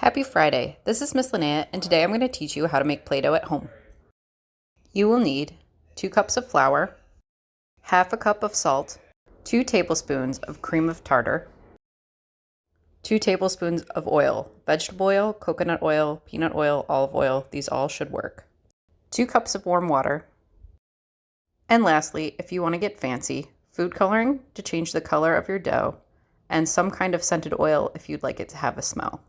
Happy Friday. This is Miss Linnea, and today I'm going to teach you how to make Play-Doh at home. You will need 2 cups of flour, half a cup of salt, 2 tablespoons of cream of tartar, 2 tablespoons of oil, vegetable oil, coconut oil, peanut oil, olive oil, these all should work, 2 cups of warm water, and lastly, if you want to get fancy, food coloring to change the color of your dough, and some kind of scented oil if you'd like it to have a smell.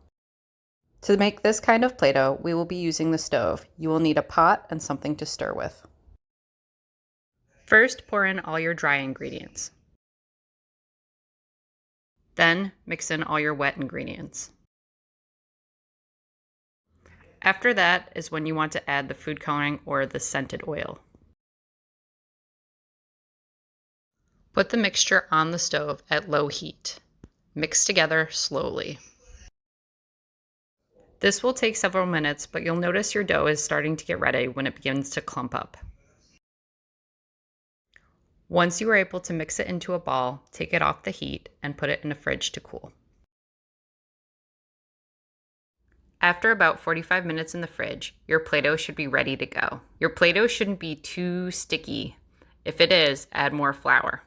To make this kind of Play-Doh, we will be using the stove. You will need a pot and something to stir with. First, pour in all your dry ingredients. Then, mix in all your wet ingredients. After that is when you want to add the food coloring or the scented oil. Put the mixture on the stove at low heat. Mix together slowly. This will take several minutes, but you'll notice your dough is starting to get ready when it begins to clump up. Once you are able to mix it into a ball, take it off the heat and put it in the fridge to cool. After about 45 minutes in the fridge, your Play-Doh should be ready to go. Your Play-Doh shouldn't be too sticky. If it is, add more flour.